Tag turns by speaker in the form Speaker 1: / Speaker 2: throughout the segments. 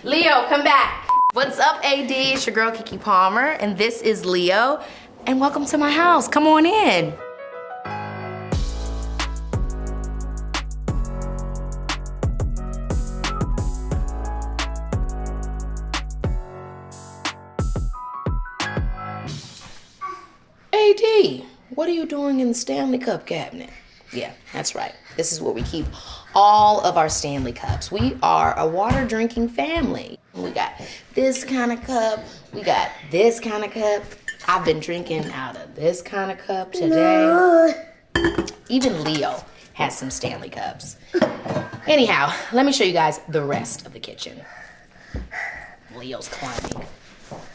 Speaker 1: Leo, come back. What's up, AD? It's your girl, Keke Palmer, and this is Leo. And welcome to my house. Come on in. AD, what are you doing in the Stanley Cup cabinet? Yeah, that's right. This is where we keep all of our Stanley Cups. We are a water drinking family. We got this kind of cup. We got this kind of cup. I've been drinking out of this kind of cup today. Even Leo has some Stanley Cups. Anyhow, let me show you guys the rest of the kitchen. Leo's climbing.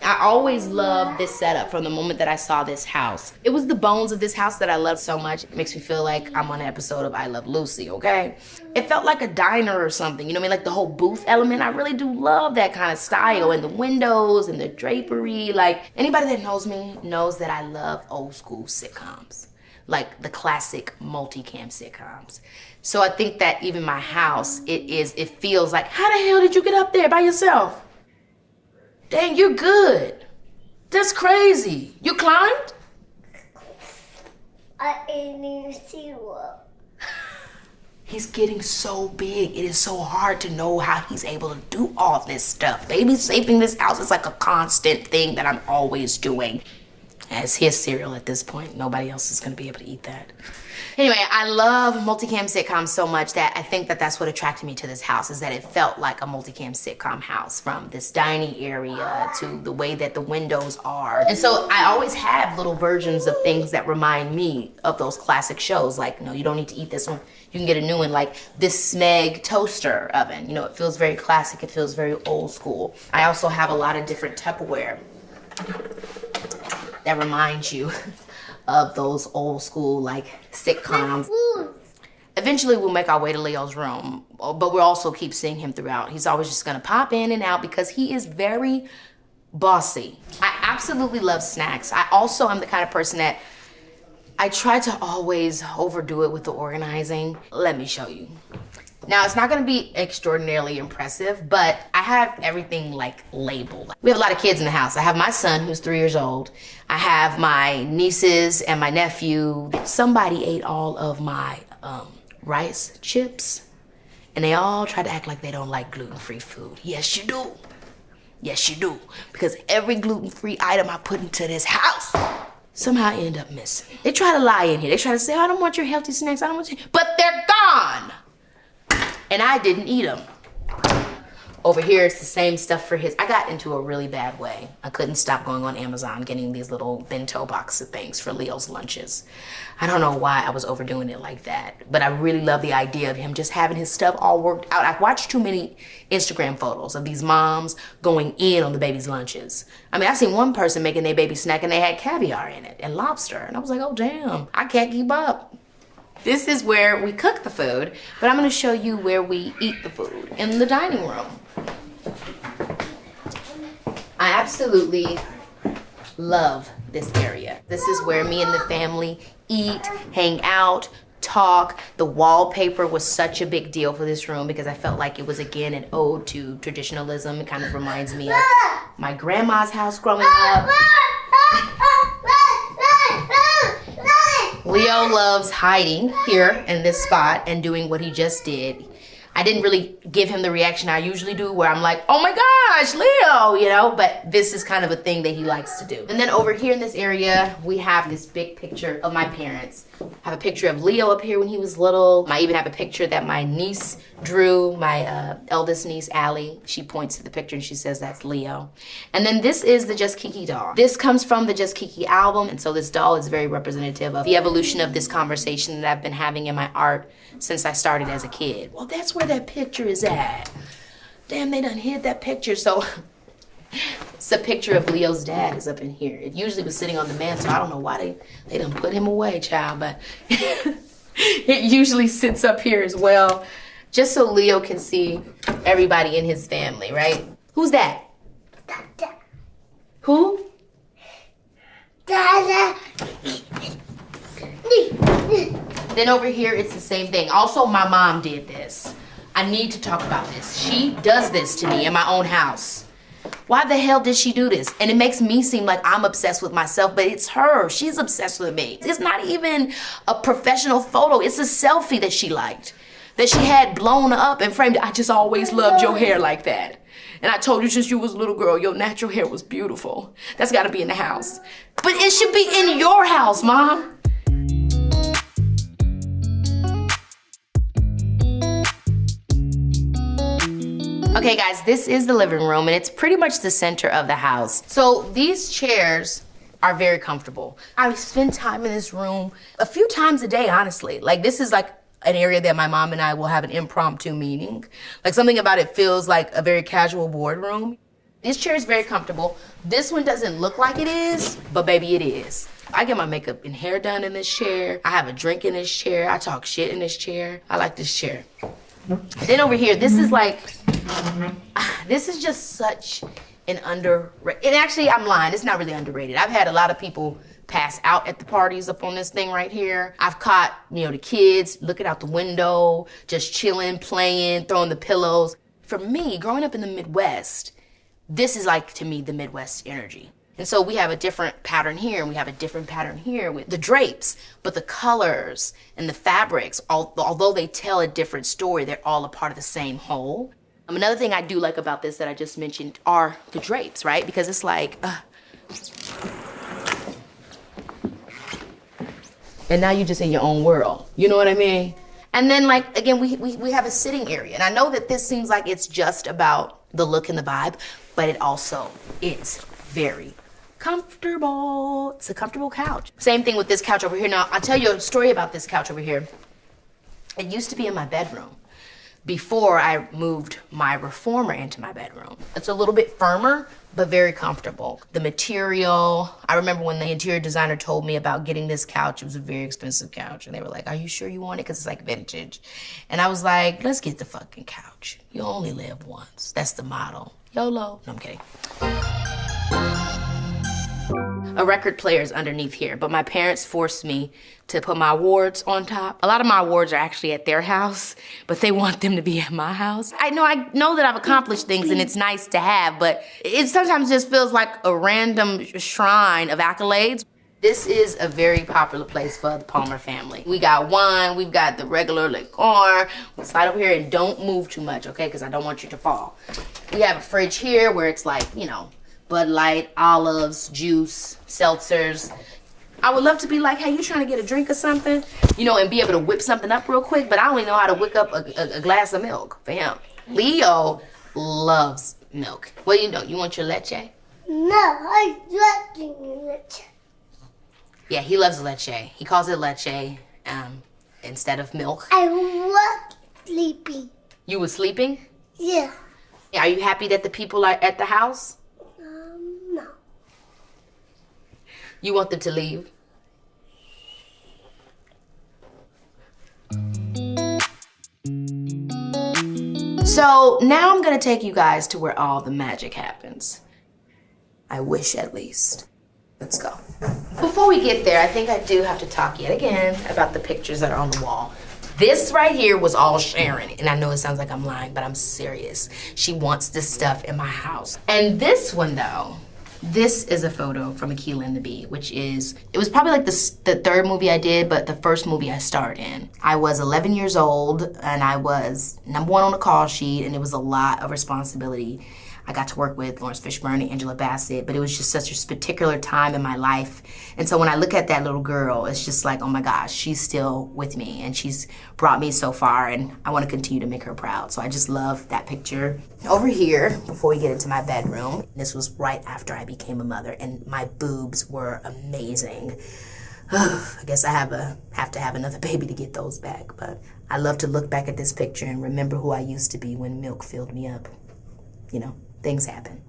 Speaker 1: I always loved this setup from the moment that I saw this house. It was the bones of this house that I loved so much. It makes me feel like I'm on an episode of I Love Lucy, okay? It felt like a diner or something, you know what I mean? Like the whole booth element. I really do love that kind of style, and the windows and the drapery. Like, anybody that knows me knows that I love old school sitcoms. Like the classic multicam sitcoms. So I think that even my house, it feels like, how the hell did you get up there by yourself? Dang, you're good. That's crazy. You climbed?
Speaker 2: I didn't even see one.
Speaker 1: He's getting so big. It is so hard to know how he's able to do all this stuff. Babysitting this house is like a constant thing that I'm always doing. As his cereal at this point. Nobody else is gonna be able to eat that. Anyway, I love multicam sitcoms so much that I think that that's what attracted me to this house, is that it felt like a multicam sitcom house, from this dining area to the way that the windows are. And so I always have little versions of things that remind me of those classic shows. Like, no, you don't need to eat this one. You can get a new one, like this Smeg toaster oven. You know, it feels very classic. It feels very old school. I also have a lot of different Tupperware that reminds you of those old school like sitcoms. Eventually we'll make our way to Leo's room, but we'll also keep seeing him throughout. He's always just gonna pop in and out because he is very bossy. I absolutely love snacks. I also am the kind of person that I try to always overdo it with the organizing. Let me show you. Now, it's not gonna be extraordinarily impressive, but I have everything like labeled. We have a lot of kids in the house. I have my son, who's 3 years old. I have my nieces and my nephew. Somebody ate all of my rice chips, and they all try to act like they don't like gluten-free food. Yes, you do. Yes, you do. Because every gluten-free item I put into this house, somehow I end up missing. They try to lie in here. They try to say, oh, I don't want your healthy snacks, I don't want you, but they're gone. And I didn't eat them. Over here, it's the same stuff for his. I got into a really bad way. I couldn't stop going on Amazon, getting these little bento box of things for Leo's lunches. I don't know why I was overdoing it like that, but I really love the idea of him just having his stuff all worked out. I've watched too many Instagram photos of these moms going in on the baby's lunches. I mean, I seen one person making their baby snack and they had caviar in it and lobster. And I was like, oh damn, I can't keep up. This is where we cook the food, but I'm gonna show you where we eat the food, in the dining room. I absolutely love this area. This is where me and the family eat, hang out, talk. The wallpaper was such a big deal for this room because I felt like it was, again, an ode to traditionalism. It kind of reminds me of my grandma's house growing up. Leo loves hiding here in this spot and doing what he just did. I didn't really give him the reaction I usually do where I'm like, oh my gosh, Leo, you know, but this is kind of a thing that he likes to do. And then over here in this area, we have this big picture of my parents. I have a picture of Leo up here when he was little. I even have a picture that my niece drew, my eldest niece, Allie. She points to the picture and she says that's Leo. And then this is the Just Keke doll. This comes from the Just Keke album, and so this doll is very representative of the evolution of this conversation that I've been having in my art since I started as a kid. Well, that's where that picture is at. Damn, they done hid that picture. So it's a picture of Leo's dad is up in here. It usually was sitting on the mantle. I don't know why they done put him away, child, but it usually sits up here as well, just so Leo can see everybody in his family, right? Who's that?
Speaker 2: Dada.
Speaker 1: Who?
Speaker 2: Dada.
Speaker 1: Then over here, it's the same thing. Also, my mom did this. I need to talk about this. She does this to me in my own house. Why the hell did she do this? And it makes me seem like I'm obsessed with myself, but it's her. She's obsessed with me. It's not even a professional photo. It's a selfie that she liked, that she had blown up and framed. I just always loved your hair like that. And I told you since you was a little girl, your natural hair was beautiful. That's gotta be in the house. But it should be in your house, Mom. Okay guys, this is the living room and it's pretty much the center of the house. So these chairs are very comfortable. I spend time in this room a few times a day, honestly. Like this is like an area that my mom and I will have an impromptu meeting. Like something about it feels like a very casual boardroom. This chair is very comfortable. This one doesn't look like it is, but baby it is. I get my makeup and hair done in this chair. I have a drink in this chair. I talk shit in this chair. I like this chair. Then over here, this is like, this is just such an underrated, and actually I'm lying, it's not really underrated. I've had a lot of people pass out at the parties up on this thing right here. I've caught, you know, the kids looking out the window, just chilling, playing, throwing the pillows. For me, growing up in the Midwest, this is like, to me, the Midwest energy. And so we have a different pattern here, and we have a different pattern here with the drapes, but the colors and the fabrics, although they tell a different story, they're all a part of the same whole. Another thing I do like about this that I just mentioned are the drapes, right? Because it's like, and now you're just in your own world. You know what I mean? And then like, again, we have a sitting area. And I know that this seems like it's just about the look and the vibe, but it also is very comfortable. It's a comfortable couch. Same thing with this couch over here. Now, I'll tell you a story about this couch over here. It used to be in my bedroom before I moved my reformer into my bedroom. It's a little bit firmer, but very comfortable. The material, I remember when the interior designer told me about getting this couch, it was a very expensive couch. And they were like, are you sure you want it? Because it's like vintage. And I was like, let's get the fucking couch. You only live once. That's the motto. YOLO. No, I'm kidding. A record player is underneath here, but my parents forced me to put my awards on top. A lot of my awards are actually at their house, but they want them to be at my house. I know that I've accomplished things and it's nice to have, but it sometimes just feels like a random shrine of accolades. This is a very popular place for the Palmer family. We got wine, we've got the regular liquor. We'll slide over here and don't move too much, okay? Because I don't want you to fall. We have a fridge here where it's like, you know, Bud Light, olives, juice, seltzers. I would love to be like, hey, you trying to get a drink or something? You know, and be able to whip something up real quick, but I only know how to whip up a glass of milk for him. Leo loves milk. What do you know? You want your leche?
Speaker 2: No, I like leche.
Speaker 1: Yeah, he loves leche. He calls it leche instead of milk.
Speaker 2: I was sleeping.
Speaker 1: You were sleeping?
Speaker 2: Yeah.
Speaker 1: Are you happy that the people are at the house?
Speaker 2: No.
Speaker 1: You want them to leave? So now I'm gonna take you guys to where all the magic happens. I wish, at least. Let's go. Before we get there, I think I do have to talk yet again about the pictures that are on the wall. This right here was all Sharon, and I know it sounds like I'm lying, but I'm serious. She wants this stuff in my house. And this one, though, this is a photo from Akilah and the Bee, which is, it was probably like the third movie I did, but the first movie I starred in. I was 11 years old, and I was #1 on the call sheet, and it was a lot of responsibility. I got to work with Lawrence Fishburne and Angela Bassett, but it was just such a particular time in my life. And so when I look at that little girl, it's just like, oh my gosh, she's still with me and she's brought me so far and I want to continue to make her proud. So I just love that picture. Over here, before we get into my bedroom, this was right after I became a mother and my boobs were amazing. I guess I have to have another baby to get those back, but I love to look back at this picture and remember who I used to be when milk filled me up. You know, things happen.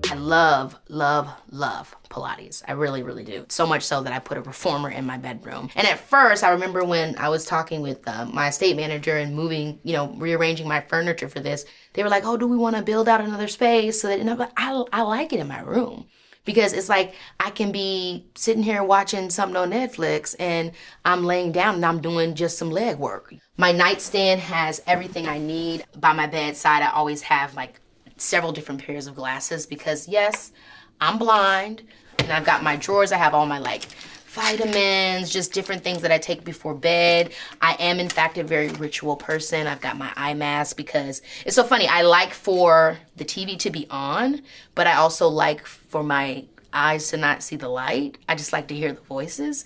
Speaker 1: I love, love, love Pilates. I really, really do. So much so that I put a reformer in my bedroom. And at first, I remember when I was talking with my estate manager and moving, you know, rearranging my furniture for this, they were like, oh, do we want to build out another space? So that, and I'm like, I like it in my room. because it's like I can be sitting here watching something on Netflix and I'm laying down and I'm doing just some leg work. My nightstand has everything I need. By my bedside, I always have like several different pairs of glasses because yes, I'm blind, and I've got my drawers. I have all my like vitamins, just different things that I take before bed. I am in fact a very ritual person. I've got my eye mask because it's so funny. I like for the TV to be on, but I also like for my eyes to not see the light. I just like to hear the voices.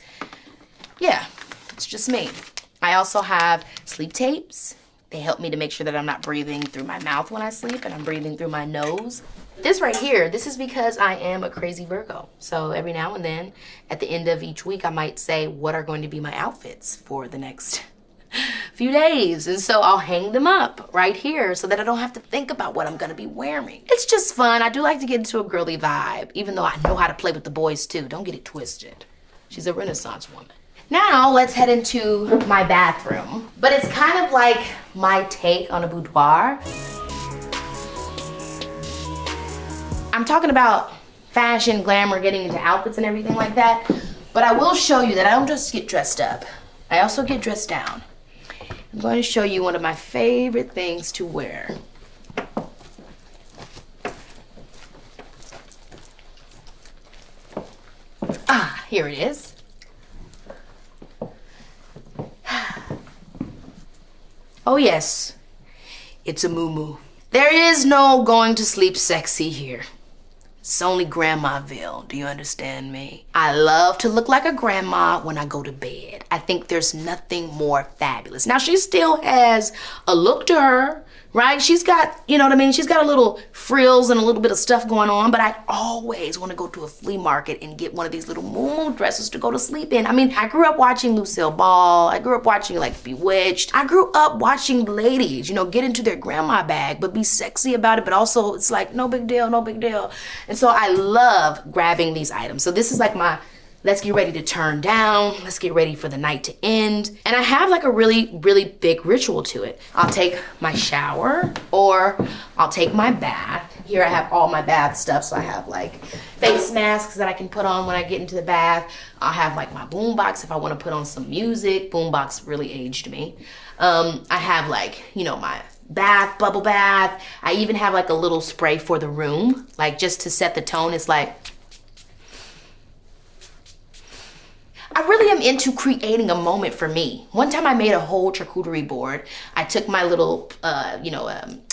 Speaker 1: Yeah, it's just me. I also have sleep tapes. They help me to make sure that I'm not breathing through my mouth when I sleep and I'm breathing through my nose. This right here, this is because I am a crazy Virgo. So every now and then, at the end of each week, I might say what are going to be my outfits for the next few days. And so I'll hang them up right here so that I don't have to think about what I'm gonna be wearing. It's just fun. I do like to get into a girly vibe, even though I know how to play with the boys too. Don't get it twisted. She's a Renaissance woman. Now let's head into my bathroom. But it's kind of like my take on a boudoir. I'm talking about fashion, glamour, getting into outfits and everything like that, but I will show you that I don't just get dressed up. I also get dressed down. I'm going to show you one of my favorite things to wear. Ah, here it is. Oh yes, it's a muumuu. There is no going to sleep sexy here. It's only Grandmaville, do you understand me? I love to look like a grandma when I go to bed. I think there's nothing more fabulous. Now she still has a look to her, right? She's got, you know what I mean? She's got a little frills and a little bit of stuff going on, but I always want to go to a flea market and get one of these little muumuu dresses to go to sleep in. I mean, I grew up watching Lucille Ball. I grew up watching like Bewitched. I grew up watching ladies, you know, get into their grandma bag, but be sexy about it, but also it's like, no big deal, no big deal. And so I love grabbing these items. So this is like my, let's get ready to turn down. Let's get ready for the night to end. And I have like a really, really big ritual to it. I'll take my shower or I'll take my bath. Here I have all my bath stuff. So I have like face masks that I can put on when I get into the bath. I'll have like my boombox if I want to put on some music. Boombox really aged me. I have like, you know, my bath, bubble bath. I even have like a little spray for the room, like just to set the tone. It's like, I really am into creating a moment for me. One time I made a whole charcuterie board. I took my little,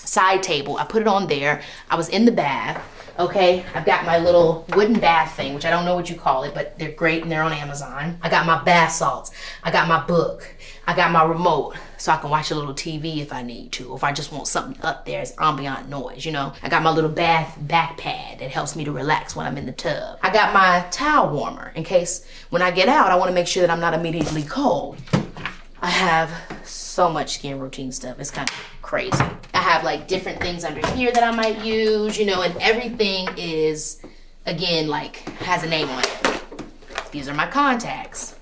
Speaker 1: side table. I put it on there. I was in the bath, okay? I've got my little wooden bath thing, which I don't know what you call it, but they're great and they're on Amazon. I got my bath salts. I got my book. I got my remote so I can watch a little TV if I need to, or if I just want something up there as ambient noise, you know? I got my little bath back pad that helps me to relax when I'm in the tub. I got my towel warmer in case when I get out, I wanna make sure that I'm not immediately cold. I have so much skin routine stuff, it's kind of crazy. I have like different things under here that I might use, you know, and everything is, again, like has a name on it. These are my contacts,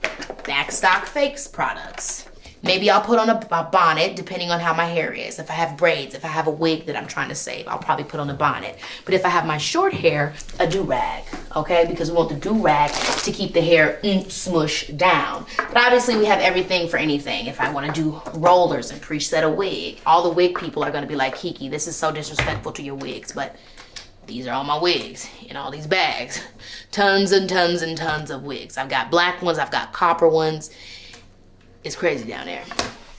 Speaker 1: Backstock Fakes products. Maybe I'll put on a bonnet depending on how my hair is. If I have braids, if I have a wig that I'm trying to save, I'll probably put on a bonnet. But if I have my short hair, a do-rag, okay? Because we want the do-rag to keep the hair smushed down. But obviously we have everything for anything. If I wanna do rollers and preset a wig, all the wig people are gonna be like, Keke, this is so disrespectful to your wigs, but these are all my wigs in all these bags. Tons and tons and tons of wigs. I've got black ones, I've got copper ones. It's crazy down there.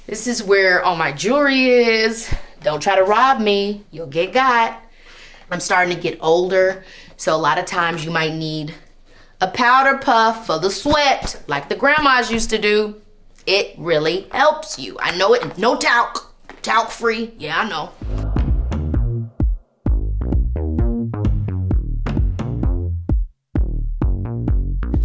Speaker 1: This is where all my jewelry is. Don't try to rob me, you'll get got. I'm starting to get older, so a lot of times you might need a powder puff for the sweat, like the grandmas used to do. It really helps you. I know it, no talc, talc free, yeah, I know.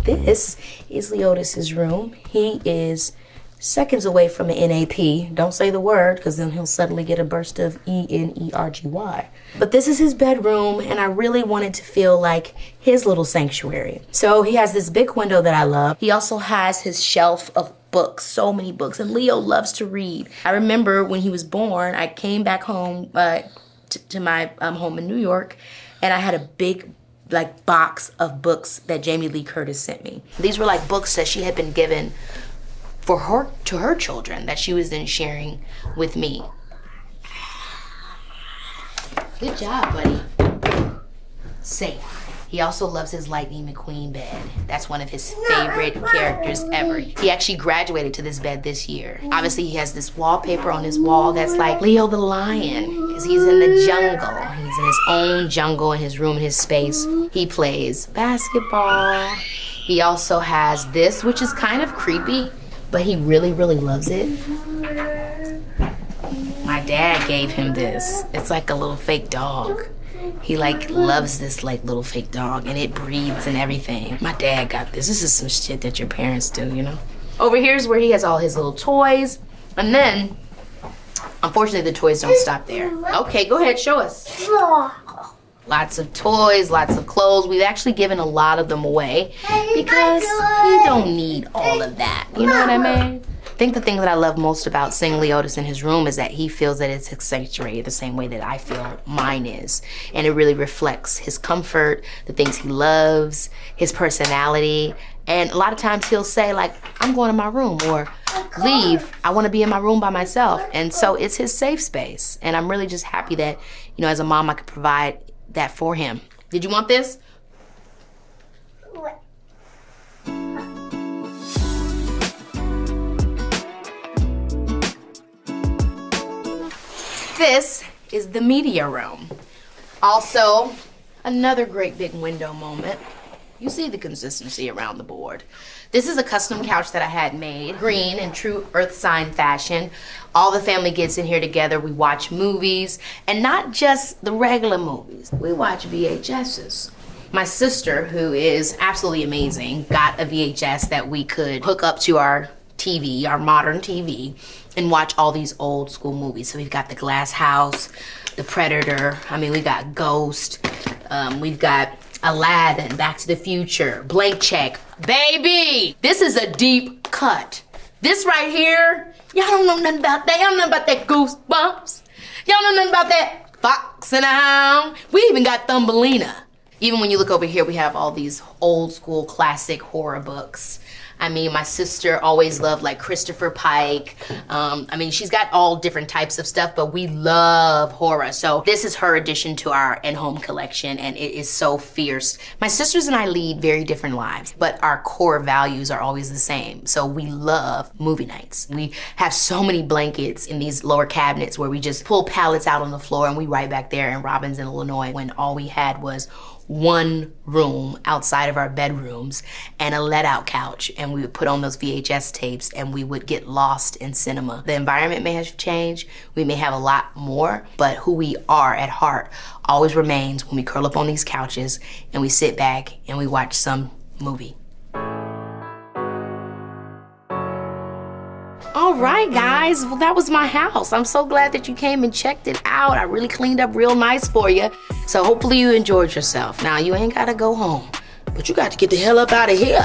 Speaker 1: This is Leotis's room. He is seconds away from an NAP. Don't say the word, because then he'll suddenly get a burst of ENERGY. But this is his bedroom, and I really wanted to feel like his little sanctuary. So he has this big window that I love. He also has his shelf of books, so many books, and Leo loves to read. I remember when he was born, I came back home to my home in New York, and I had a big like box of books that Jamie Lee Curtis sent me. These were like books that she had been given for her children that she was then sharing with me. Good job, buddy. Safe. He also loves his Lightning McQueen bed. That's one of his favorite characters ever. He actually graduated to this bed this year. Obviously, he has this wallpaper on his wall that's like Leo the lion, because he's in the jungle. He's in his own jungle in his room, in his space. He plays basketball. He also has this, which is kind of creepy, but he really, really loves it. My dad gave him this. It's like a little fake dog. He like loves this like little fake dog, and it breathes and everything. My dad got this. This is some shit that your parents do, you know? Over here's where he has all his little toys. And then, unfortunately, the toys don't stop there. Okay, go ahead, show us. Lots of toys, lots of clothes. We've actually given a lot of them away because you don't need all of that. You know what I mean? I think the thing that I love most about seeing Leotis in his room is that he feels that it's his sanctuary the same way that I feel mine is. And it really reflects his comfort, the things he loves, his personality. And a lot of times he'll say like, I'm going to my room, or leave, I want to be in my room by myself. And so it's his safe space. And I'm really just happy that, you know, as a mom, I could provide that for him. Did you want this? This is the media room. Also, another great big window moment. You see the consistency around the board. This is a custom couch that I had made, green in true earth sign fashion. All the family gets in here together. We watch movies, and not just the regular movies. We watch VHSs. My sister, who is absolutely amazing, got a VHS that we could hook up to our TV, our modern TV, and watch all these old school movies. So we've got The Glass House, The Predator, I mean, we got Ghost, we've got Aladdin, Back to the Future, Blank Check. Baby, this is a deep cut. This right here, y'all don't know nothing about that. Y'all don't know about that Goosebumps. Y'all know nothing about that Fox and the Hound. We even got Thumbelina. Even when you look over here, we have all these old school classic horror books. I mean, my sister always loved like Christopher Pike. I mean, she's got all different types of stuff, but we love horror. So this is her addition to our in-home collection, and it is so fierce. My sisters and I lead very different lives, but our core values are always the same. So we love movie nights. We have so many blankets in these lower cabinets where we just pull pallets out on the floor, and we right back there in Robinson, Illinois, when all we had was one room outside of our bedrooms and a let-out couch, and we would put on those VHS tapes and we would get lost in cinema. The environment may have changed, we may have a lot more, but who we are at heart always remains when we curl up on these couches and we sit back and we watch some movie. All right, guys, well, that was my house. I'm so glad that you came and checked it out. I really cleaned up real nice for you. So hopefully you enjoyed yourself. Now, you ain't gotta go home, but you got to get the hell up out of here.